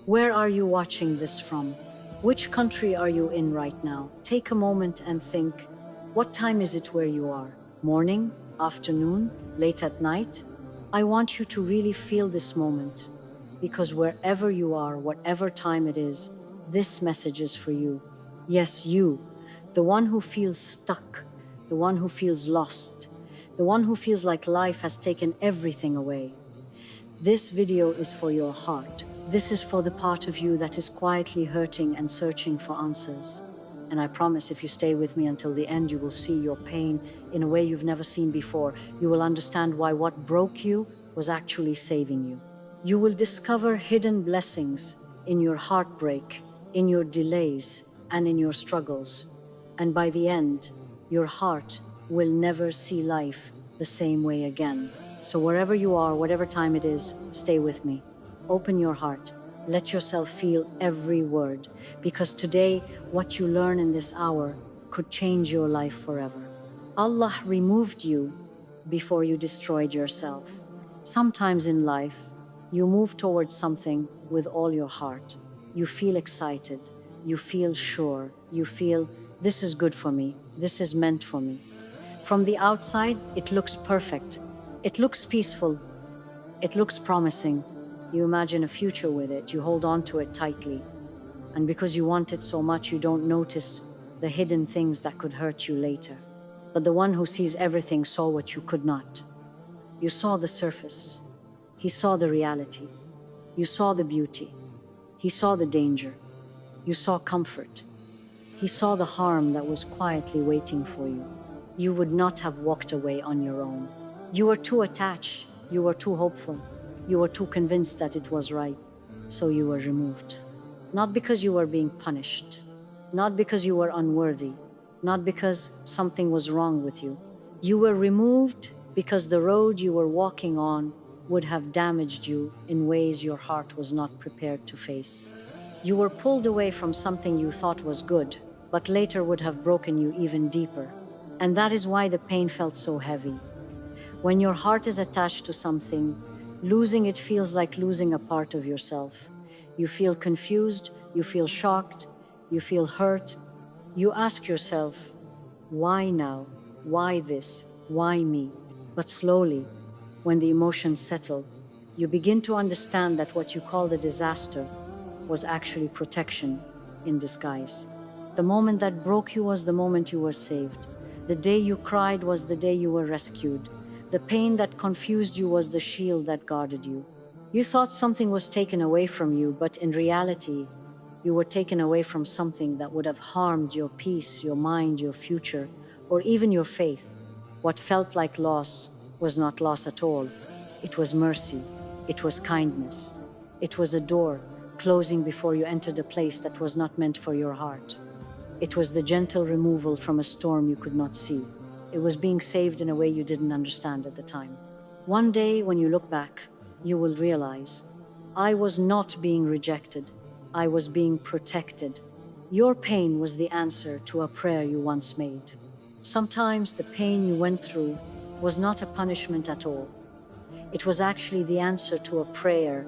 Where are you watching this from? Which country are you in right now? Take a moment and think, what time is it where you are? Morning? Afternoon? Late at night? I want you to really feel this moment, because wherever you are, whatever time it is, this message is for you. Yes, you, the one who feels stuck, the one who feels lost, the one who feels like life has taken everything away. This video is for your heart. This is for the part of you that is quietly hurting and searching for answers. And I promise if you stay with me until the end, you will see your pain in a way you've never seen before. You will understand why what broke you was actually saving you. You will discover hidden blessings in your heartbreak, in your delays, and in your struggles. And by the end, your heart will never see life the same way again. So wherever you are, whatever time it is, stay with me. Open your heart. Let yourself feel every word, because today, what you learn in this hour could change your life forever. Allah removed you before you destroyed yourself. Sometimes in life, you move towards something with all your heart. You feel excited. You feel sure. You feel, this is good for me. This is meant for me. From the outside, it looks perfect. It looks peaceful. It looks promising. You imagine a future with it. You hold on to it tightly. And because you want it so much, you don't notice the hidden things that could hurt you later. But the one who sees everything saw what you could not. You saw the surface. He saw the reality. You saw the beauty. He saw the danger. You saw comfort. He saw the harm that was quietly waiting for you. You would not have walked away on your own. You were too attached. You were too hopeful. You were too convinced that it was right. So you were removed. Not because you were being punished. Not because you were unworthy. Not because something was wrong with you. You were removed because the road you were walking on would have damaged you in ways your heart was not prepared to face. You were pulled away from something you thought was good, but later would have broken you even deeper. And that is why the pain felt so heavy. When your heart is attached to something, losing it feels like losing a part of yourself. You feel confused, you feel shocked, you feel hurt. You ask yourself, why now? Why this? Why me? But slowly, when the emotions settle, you begin to understand that what you called a disaster was actually protection in disguise. The moment that broke you was the moment you were saved. The day you cried was the day you were rescued. The pain that confused you was the shield that guarded you. You thought something was taken away from you, but in reality, you were taken away from something that would have harmed your peace, your mind, your future, or even your faith. What felt like loss was not loss at all. It was mercy. It was kindness. It was a door closing before you entered a place that was not meant for your heart. It was the gentle removal from a storm you could not see. It was being saved in a way you didn't understand at the time. One day, when you look back, you will realize, I was not being rejected. I was being protected. Your pain was the answer to a prayer you once made. Sometimes the pain you went through was not a punishment at all. It was actually the answer to a prayer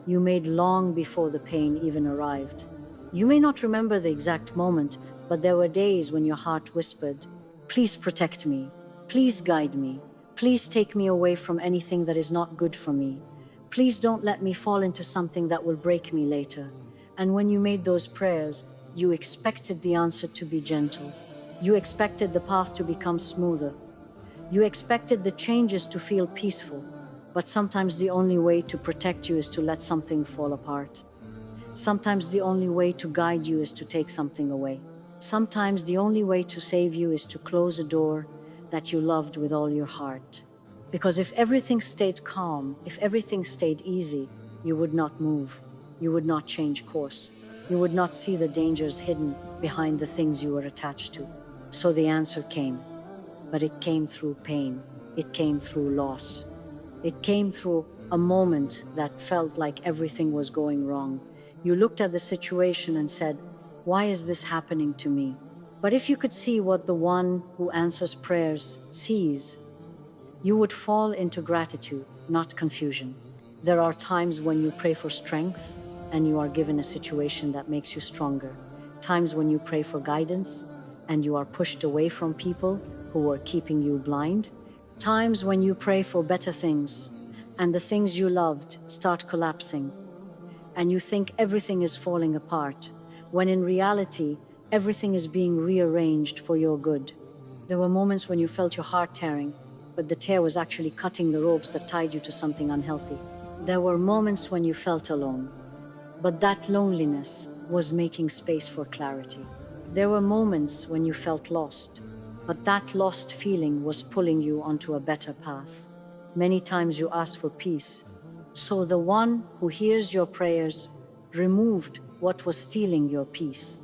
you made long before the pain even arrived. You may not remember the exact moment, but there were days when your heart whispered, please protect me. Please guide me. Please take me away from anything that is not good for me. Please don't let me fall into something that will break me later. And when you made those prayers, you expected the answer to be gentle. You expected the path to become smoother. You expected the changes to feel peaceful. But sometimes the only way to protect you is to let something fall apart. Sometimes the only way to guide you is to take something away. Sometimes the only way to save you is to close a door that you loved with all your heart. Because if everything stayed calm, if everything stayed easy, you would not move. You would not change course. You would not see the dangers hidden behind the things you were attached to. So the answer came. But it came through pain. It came through loss. It came through a moment that felt like everything was going wrong. You looked at the situation and said, why is this happening to me? But if you could see what the one who answers prayers sees, you would fall into gratitude, not confusion. There are times when you pray for strength, and you are given a situation that makes you stronger. Times when you pray for guidance and you are pushed away from people who are keeping you blind. Times when you pray for better things and the things you loved start collapsing and you think everything is falling apart, when in reality, everything is being rearranged for your good. There were moments when you felt your heart tearing, but the tear was actually cutting the ropes that tied you to something unhealthy. There were moments when you felt alone, but that loneliness was making space for clarity. There were moments when you felt lost, but that lost feeling was pulling you onto a better path. Many times you asked for peace, so the one who hears your prayers removed what was stealing your peace.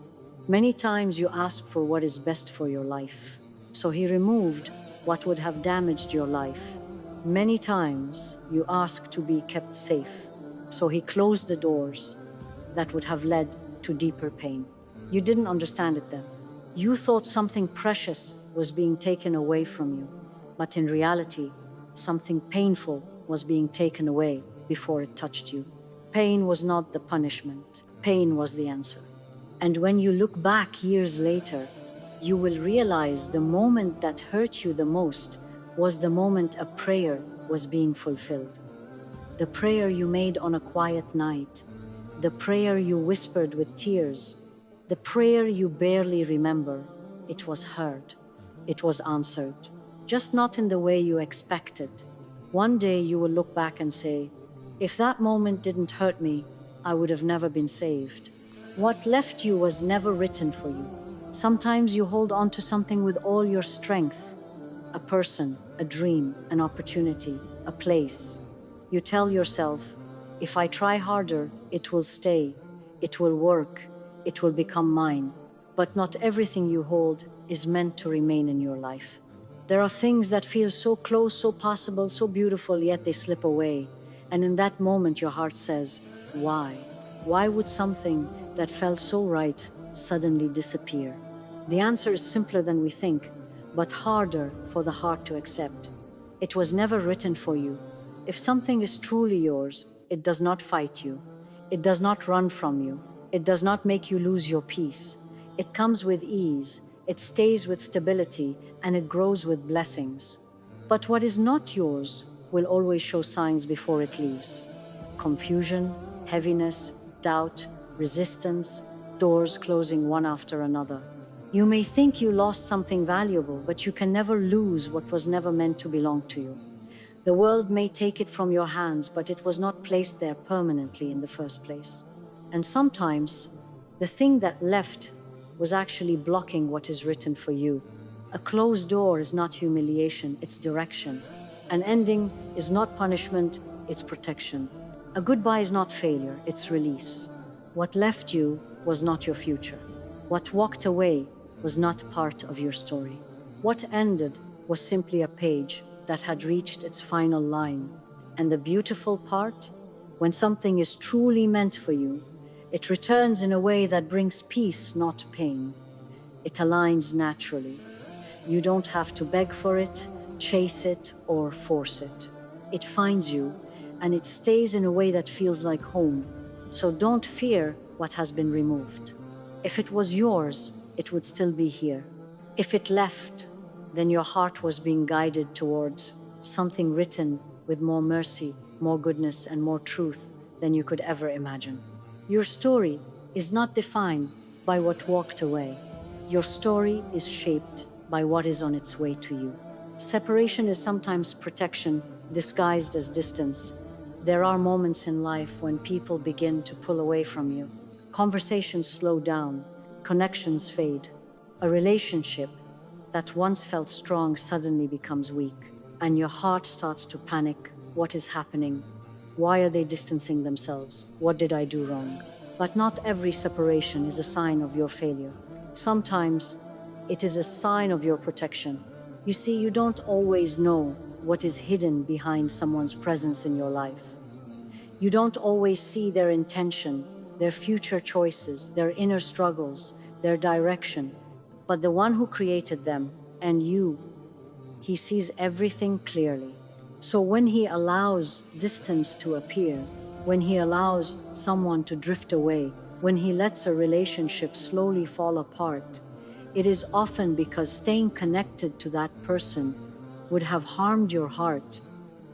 Many times you asked for what is best for your life, so he removed what would have damaged your life. Many times you asked to be kept safe, so he closed the doors that would have led to deeper pain. You didn't understand it then. You thought something precious was being taken away from you, but in reality, something painful was being taken away before it touched you. Pain was not the punishment, pain was the answer. And when you look back years later, you will realize the moment that hurt you the most was the moment a prayer was being fulfilled. The prayer you made on a quiet night, the prayer you whispered with tears, the prayer you barely remember. It was heard, it was answered, just not in the way you expected. One day you will look back and say, if that moment didn't hurt me, I would have never been saved. What left you was never written for you. Sometimes you hold on to something with all your strength, a person, a dream, an opportunity, a place. You tell yourself, if I try harder, it will stay, it will work, it will become mine. But not everything you hold is meant to remain in your life. There are things that feel so close, so possible, so beautiful, yet they slip away. And in that moment, your heart says, why? Why would something that felt so right suddenly disappear? The answer is simpler than we think, but harder for the heart to accept. It was never written for you. If something is truly yours, it does not fight you. It does not run from you. It does not make you lose your peace. It comes with ease. It stays with stability, and it grows with blessings. But what is not yours will always show signs before it leaves. Confusion, heaviness, doubt, resistance, doors closing one after another. You may think you lost something valuable, but you can never lose what was never meant to belong to you. The world may take it from your hands, but it was not placed there permanently in the first place. And sometimes, the thing that left was actually blocking what is written for you. A closed door is not humiliation, it's direction. An ending is not punishment, it's protection. A goodbye is not failure, it's release. What left you was not your future. What walked away was not part of your story. What ended was simply a page that had reached its final line. And the beautiful part, when something is truly meant for you, it returns in a way that brings peace, not pain. It aligns naturally. You don't have to beg for it, chase it, or force it. It finds you, and it stays in a way that feels like home. So don't fear what has been removed. If it was yours, it would still be here. If it left, then your heart was being guided towards something written with more mercy, more goodness, and more truth than you could ever imagine. Your story is not defined by what walked away. Your story is shaped by what is on its way to you. Separation is sometimes protection disguised as distance. There are moments in life when people begin to pull away from you. Conversations slow down, connections fade. A relationship that once felt strong suddenly becomes weak, and your heart starts to panic. What is happening? Why are they distancing themselves? What did I do wrong? But not every separation is a sign of your failure. Sometimes it is a sign of your protection. You see, you don't always know what is hidden behind someone's presence in your life. You don't always see their intention, their future choices, their inner struggles, their direction. But the one who created them, and you, he sees everything clearly. So when he allows distance to appear, when he allows someone to drift away, when he lets a relationship slowly fall apart, it is often because staying connected to that person would have harmed your heart,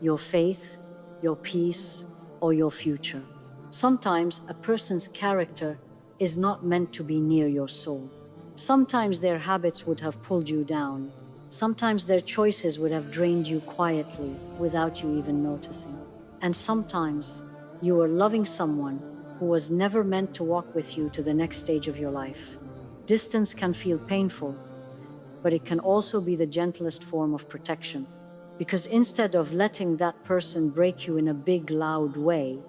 your faith, your peace, or your future. Sometimes a person's character is not meant to be near your soul. Sometimes their habits would have pulled you down. Sometimes their choices would have drained you quietly without you even noticing. And sometimes you were loving someone who was never meant to walk with you to the next stage of your life. Distance can feel painful, but it can also be the gentlest form of protection. Because instead of letting that person break you in a big, loud way,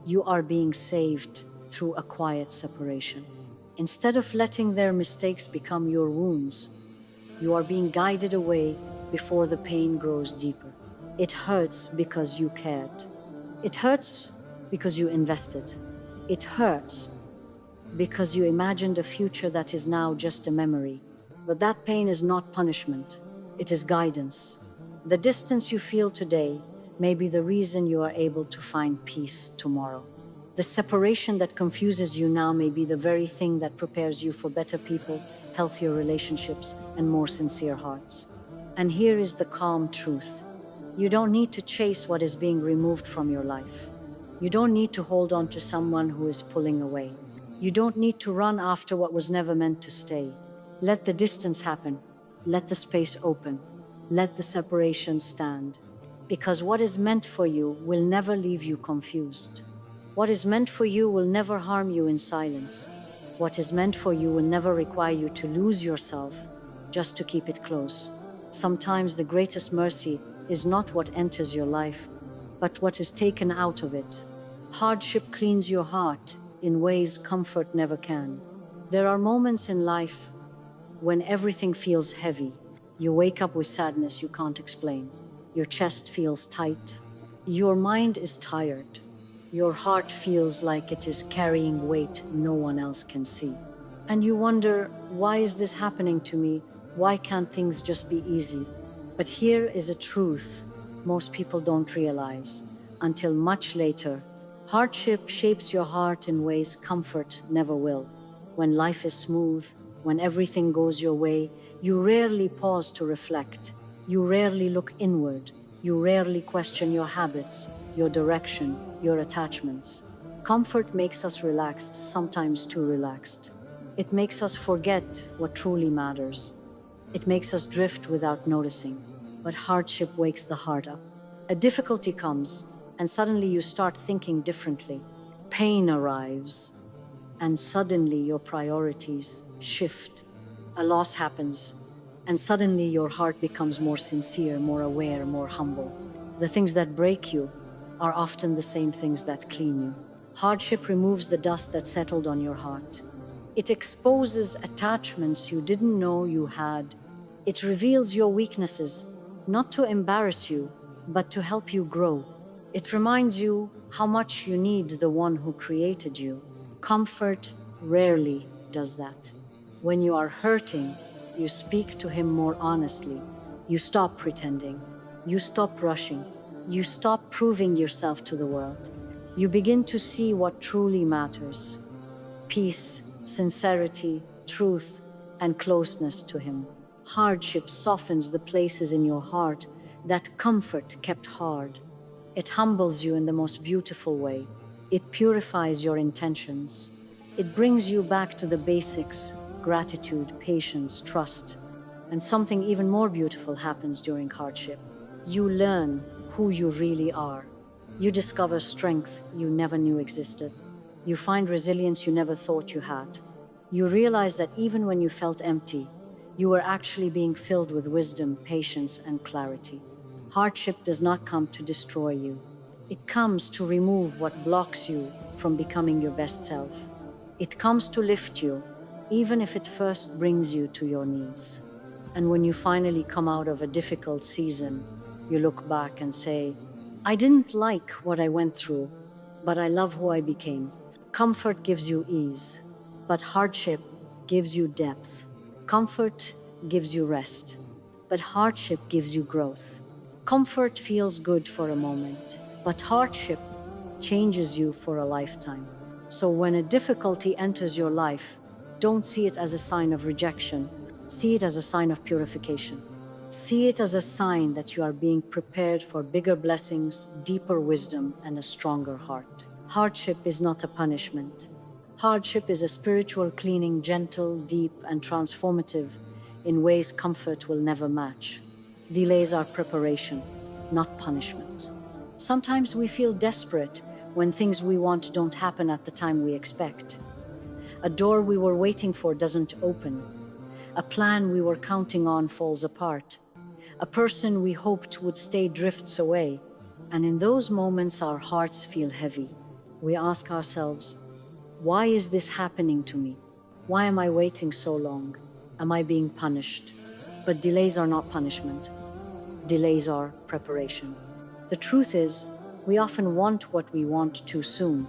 you are being saved through a quiet separation. Instead of letting their mistakes become your wounds, you are being guided away before the pain grows deeper. It hurts because you cared. It hurts because you invested. It hurts because you imagined a future that is now just a memory. But that pain is not punishment, it is guidance. The distance you feel today may be the reason you are able to find peace tomorrow. The separation that confuses you now may be the very thing that prepares you for better people, healthier relationships, and more sincere hearts. And here is the calm truth. You don't need to chase what is being removed from your life. You don't need to hold on to someone who is pulling away. You don't need to run after what was never meant to stay. Let the distance happen. Let the space open. Let the separation stand. Because what is meant for you will never leave you confused. What is meant for you will never harm you in silence. What is meant for you will never require you to lose yourself just to keep it close. Sometimes the greatest mercy is not what enters your life, but what is taken out of it. Hardship cleans your heart in ways comfort never can. There are moments in life when everything feels heavy. You wake up with sadness you can't explain. Your chest feels tight. Your mind is tired. Your heart feels like it is carrying weight no one else can see. And you wonder, why is this happening to me? Why can't things just be easy? But here is a truth most people don't realize until much later. Hardship shapes your heart in ways comfort never will. When life is smooth, when everything goes your way, you rarely pause to reflect. You rarely look inward. You rarely question your habits, your direction, your attachments. Comfort makes us relaxed, sometimes too relaxed. It makes us forget what truly matters. It makes us drift without noticing. But hardship wakes the heart up. A difficulty comes, and suddenly you start thinking differently. Pain arrives, and suddenly your priorities shift. A loss happens, and suddenly your heart becomes more sincere, more aware, more humble. The things that break you are often the same things that clean you. Hardship removes the dust that settled on your heart. It exposes attachments you didn't know you had. It reveals your weaknesses, not to embarrass you, but to help you grow. It reminds you how much you need the one who created you. Comfort rarely does that. When you are hurting, you speak to him more honestly. You stop pretending. You stop rushing. You stop proving yourself to the world. You begin to see what truly matters: peace, sincerity, truth, and closeness to him. Hardship softens the places in your heart that comfort kept hard. It humbles you in the most beautiful way. It purifies your intentions. It brings you back to the basics: gratitude, patience, trust. And something even more beautiful happens during hardship. You learn who you really are. You discover strength you never knew existed. You find resilience you never thought you had. You realize that even when you felt empty, you were actually being filled with wisdom, patience, and clarity. Hardship does not come to destroy you. It comes to remove what blocks you from becoming your best self. It comes to lift you, even if it first brings you to your knees. And when you finally come out of a difficult season, you look back and say, I didn't like what I went through, but I love who I became. Comfort gives you ease, but hardship gives you depth. Comfort gives you rest, but hardship gives you growth. Comfort feels good for a moment, but hardship changes you for a lifetime. So when a difficulty enters your life, don't see it as a sign of rejection. See it as a sign of purification. See it as a sign that you are being prepared for bigger blessings, deeper wisdom, and a stronger heart. Hardship is not a punishment. Hardship is a spiritual cleaning, gentle, deep, and transformative in ways comfort will never match. Delays are preparation, not punishment. Sometimes we feel desperate when things we want don't happen at the time we expect. A door we were waiting for doesn't open. A plan we were counting on falls apart. A person we hoped would stay drifts away. And in those moments, our hearts feel heavy. We ask ourselves, why is this happening to me? Why am I waiting so long? Am I being punished? But delays are not punishment. Delays are preparation. The truth is, we often want what we want too soon.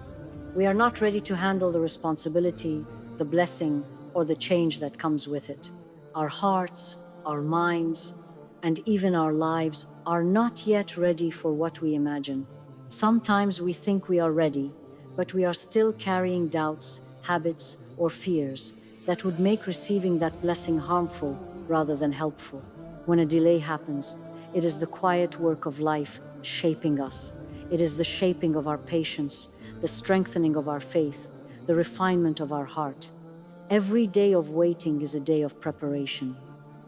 We are not ready to handle the responsibility, the blessing, or the change that comes with it. Our hearts, our minds, and even our lives are not yet ready for what we imagine. Sometimes we think we are ready, but we are still carrying doubts, habits, or fears that would make receiving that blessing harmful rather than helpful. When a delay happens, it is the quiet work of life shaping us. It is the shaping of our patience, the strengthening of our faith, the refinement of our heart. Every day of waiting is a day of preparation.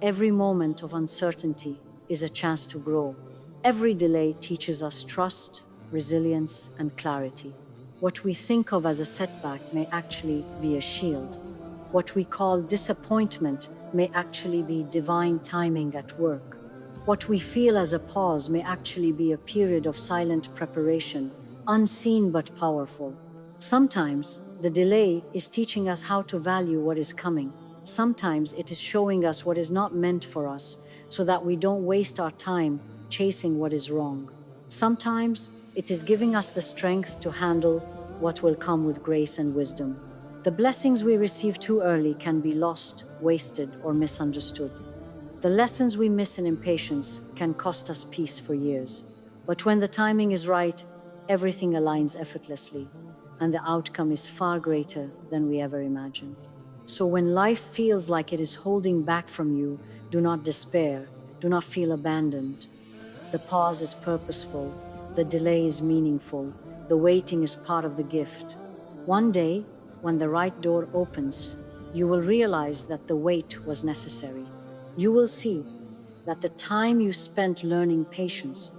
Every moment of uncertainty is a chance to grow. Every delay teaches us trust, resilience, and clarity. What we think of as a setback may actually be a shield. What we call disappointment may actually be divine timing at work. What we feel as a pause may actually be a period of silent preparation, unseen but powerful. Sometimes the delay is teaching us how to value what is coming. Sometimes it is showing us what is not meant for us so that we don't waste our time chasing what is wrong. Sometimes it is giving us the strength to handle what will come with grace and wisdom. The blessings we receive too early can be lost, wasted, or misunderstood. The lessons we miss in impatience can cost us peace for years. But when the timing is right, everything aligns effortlessly, and the outcome is far greater than we ever imagined. So when life feels like it is holding back from you, do not despair, do not feel abandoned. The pause is purposeful, the delay is meaningful, the waiting is part of the gift. One day, when the right door opens, you will realize that the wait was necessary. You will see that the time you spent learning patience,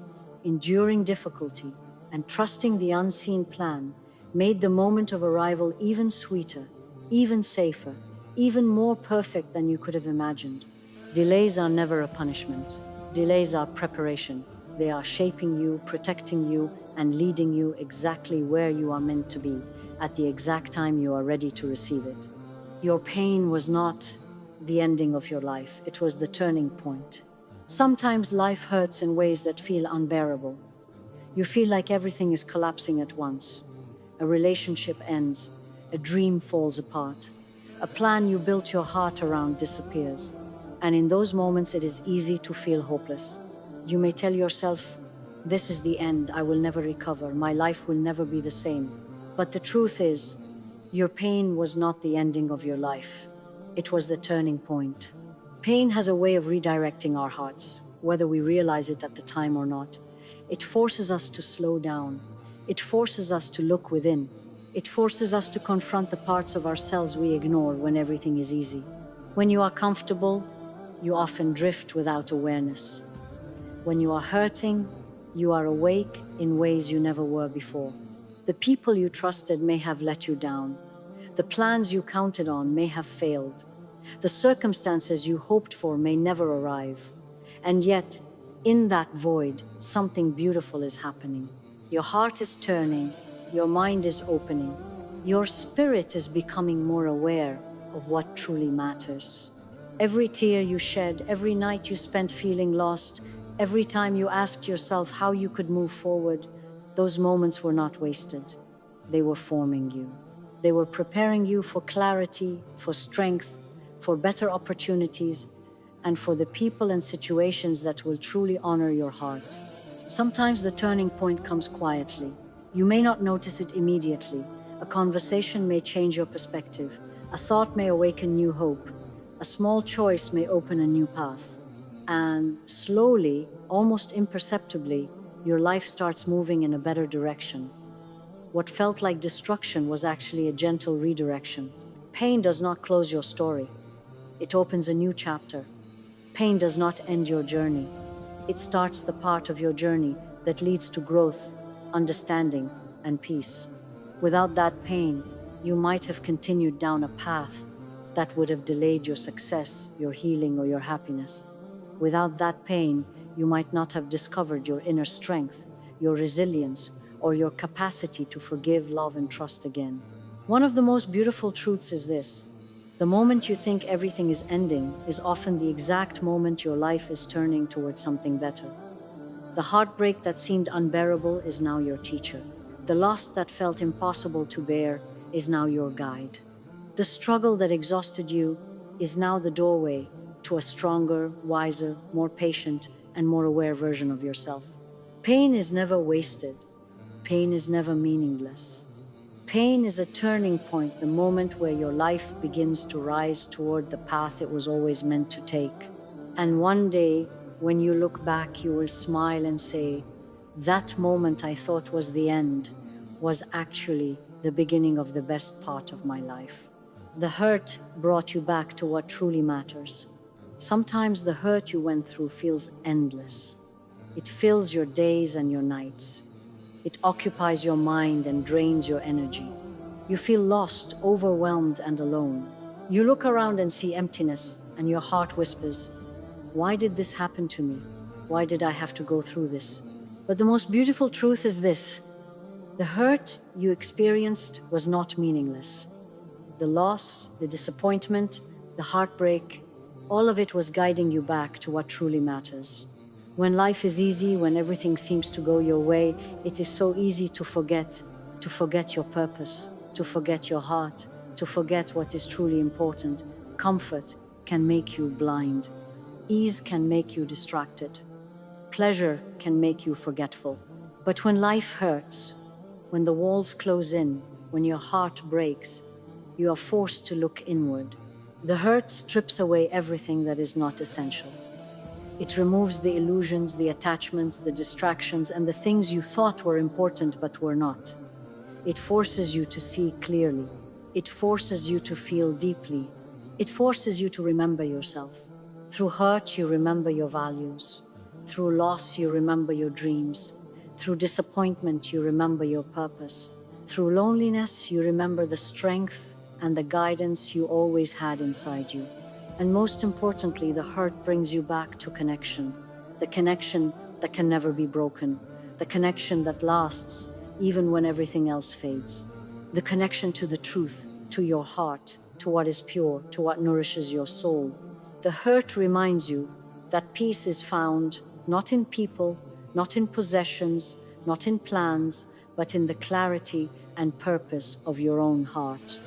enduring difficulty, and trusting the unseen plan made the moment of arrival even sweeter, even safer, even more perfect than you could have imagined. Delays are never a punishment. Delays are preparation. They are shaping you, protecting you, and leading you exactly where you are meant to be, at the exact time you are ready to receive it. Your pain was not the ending of your life, it was the turning point. Sometimes life hurts in ways that feel unbearable. You feel like everything is collapsing at once. A relationship ends, a dream falls apart, a plan you built your heart around disappears. And in those moments, it is easy to feel hopeless. You may tell yourself, this is the end, I will never recover, my life will never be the same. But the truth is, your pain was not the ending of your life. It was the turning point. Pain has a way of redirecting our hearts, whether we realize it at the time or not. It forces us to slow down. It forces us to look within. It forces us to confront the parts of ourselves we ignore when everything is easy. When you are comfortable, you often drift without awareness. When you are hurting, you are awake in ways you never were before. The people you trusted may have let you down. The plans you counted on may have failed. The circumstances you hoped for may never arrive. And yet, in that void, something beautiful is happening. Your heart is turning, your mind is opening, your spirit is becoming more aware of what truly matters. Every tear you shed, every night you spent feeling lost, every time you asked yourself how you could move forward, those moments were not wasted. They were forming you. They were preparing you for clarity, for strength, for better opportunities, and for the people and situations that will truly honor your heart. Sometimes the turning point comes quietly. You may not notice it immediately. A conversation may change your perspective. A thought may awaken new hope. A small choice may open a new path. And slowly, almost imperceptibly, your life starts moving in a better direction. What felt like destruction was actually a gentle redirection. Pain does not close your story. It opens a new chapter. Pain does not end your journey. It starts the part of your journey that leads to growth, understanding, and peace. Without that pain, you might have continued down a path that would have delayed your success, your healing, or your happiness. Without that pain, you might not have discovered your inner strength, your resilience, or your capacity to forgive, love, and trust again. One of the most beautiful truths is this: the moment you think everything is ending is often the exact moment your life is turning towards something better. The heartbreak that seemed unbearable is now your teacher. The loss that felt impossible to bear is now your guide. The struggle that exhausted you is now the doorway to a stronger, wiser, more patient, and more aware version of yourself. Pain is never wasted. Pain is never meaningless. Pain is a turning point, the moment where your life begins to rise toward the path it was always meant to take. And one day, when you look back, you will smile and say, "That moment I thought was the end was actually the beginning of the best part of my life." The hurt brought you back to what truly matters. Sometimes the hurt you went through feels endless. It fills your days and your nights. It occupies your mind and drains your energy. You feel lost, overwhelmed, and alone. You look around and see emptiness, and your heart whispers, "Why did this happen to me? Why did I have to go through this?" But the most beautiful truth is this: the hurt you experienced was not meaningless. The loss, the disappointment, the heartbreak, all of it was guiding you back to what truly matters. When life is easy, when everything seems to go your way, it is so easy to forget your purpose, to forget your heart, to forget what is truly important. Comfort can make you blind. Ease can make you distracted. Pleasure can make you forgetful. But when life hurts, when the walls close in, when your heart breaks, you are forced to look inward. The hurt strips away everything that is not essential. It removes the illusions, the attachments, the distractions, and the things you thought were important but were not. It forces you to see clearly. It forces you to feel deeply. It forces you to remember yourself. Through hurt, you remember your values. Through loss, you remember your dreams. Through disappointment, you remember your purpose. Through loneliness, you remember the strength and the guidance you always had inside you. And most importantly, the hurt brings you back to connection. The connection that can never be broken. The connection that lasts even when everything else fades. The connection to the truth, to your heart, to what is pure, to what nourishes your soul. The hurt reminds you that peace is found not in people, not in possessions, not in plans, but in the clarity and purpose of your own heart.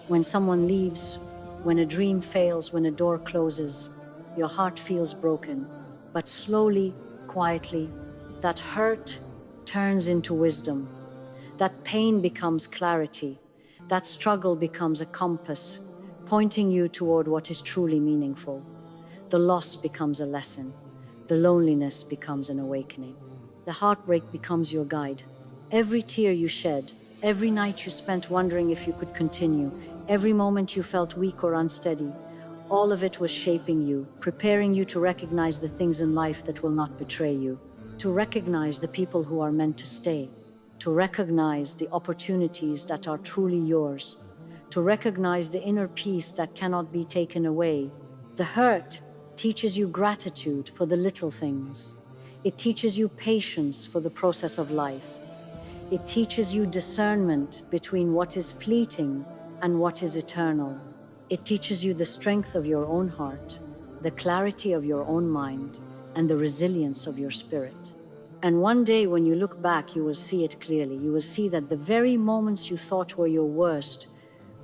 When someone leaves, when a dream fails, when a door closes, your heart feels broken. But slowly, quietly, that hurt turns into wisdom. That pain becomes clarity. That struggle becomes a compass, pointing you toward what is truly meaningful. The loss becomes a lesson. The loneliness becomes an awakening. The heartbreak becomes your guide. Every tear you shed, every night you spent wondering if you could continue, every moment you felt weak or unsteady, all of it was shaping you, preparing you to recognize the things in life that will not betray you, to recognize the people who are meant to stay, to recognize the opportunities that are truly yours, to recognize the inner peace that cannot be taken away. The hurt teaches you gratitude for the little things. It teaches you patience for the process of life. It teaches you discernment between what is fleeting and what is eternal. It teaches you the strength of your own heart, the clarity of your own mind, and the resilience of your spirit. And one day when you look back, you will see it clearly. You will see that the very moments you thought were your worst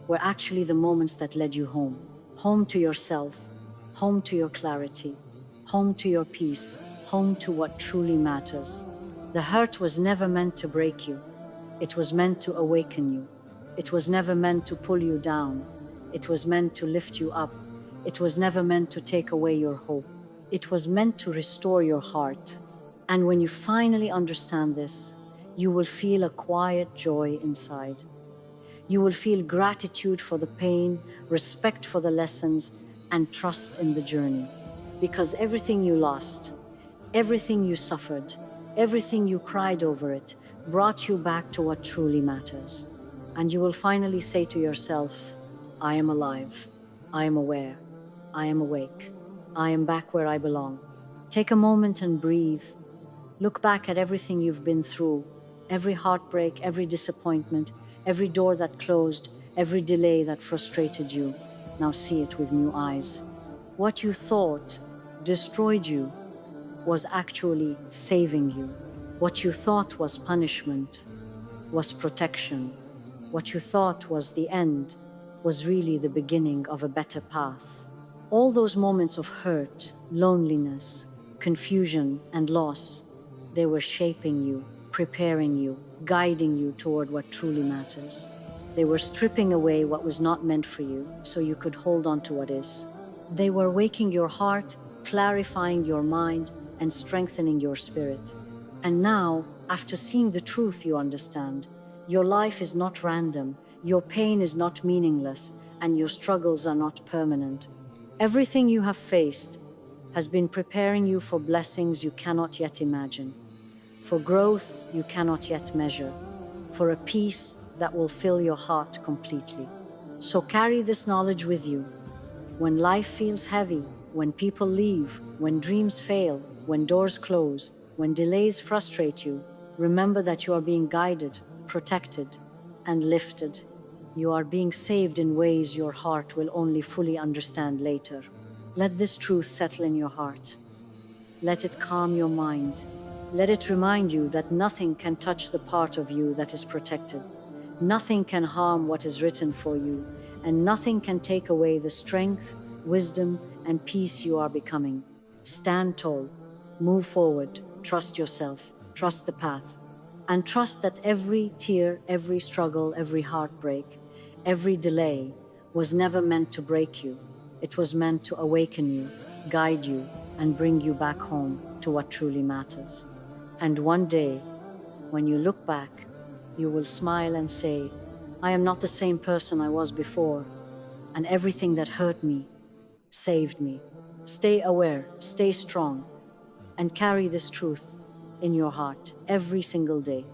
were actually the moments that led you home. Home to yourself, home to your clarity, home to your peace, home to what truly matters. The hurt was never meant to break you. It was meant to awaken you. It was never meant to pull you down. It was meant to lift you up. It was never meant to take away your hope. It was meant to restore your heart. And when you finally understand this, you will feel a quiet joy inside. You will feel gratitude for the pain, respect for the lessons, and trust in the journey. Because everything you lost, everything you suffered, everything you cried over it, brought you back to what truly matters. And you will finally say to yourself, I am alive, I am aware, I am awake, I am back where I belong. Take a moment and breathe. Look back at everything you've been through, every heartbreak, every disappointment, every door that closed, every delay that frustrated you. Now see it with new eyes. What you thought destroyed you was actually saving you. What you thought was punishment was protection. What you thought was the end was really the beginning of a better path. All those moments of hurt, loneliness, confusion, and loss, they were shaping you, preparing you, guiding you toward what truly matters. They were stripping away what was not meant for you so you could hold on to what is. They were waking your heart, clarifying your mind, and strengthening your spirit. And now, after seeing the truth, you understand. Your life is not random, your pain is not meaningless, and your struggles are not permanent. Everything you have faced has been preparing you for blessings you cannot yet imagine, for growth you cannot yet measure, for a peace that will fill your heart completely. So carry this knowledge with you. When life feels heavy, when people leave, when dreams fail, when doors close, when delays frustrate you, remember that you are being guided, protected, and lifted. You are being saved in ways your heart will only fully understand later. Let this truth settle in your heart. Let it calm your mind. Let it remind you that nothing can touch the part of you that is protected. Nothing can harm what is written for you, and nothing can take away the strength, wisdom, and peace you are becoming. Stand tall, move forward, trust yourself, trust the path, and trust that every tear, every struggle, every heartbreak, every delay was never meant to break you. It was meant to awaken you, guide you, and bring you back home to what truly matters. And one day, when you look back, you will smile and say, I am not the same person I was before, and everything that hurt me saved me. Stay aware, stay strong, and carry this truth in your heart every single day.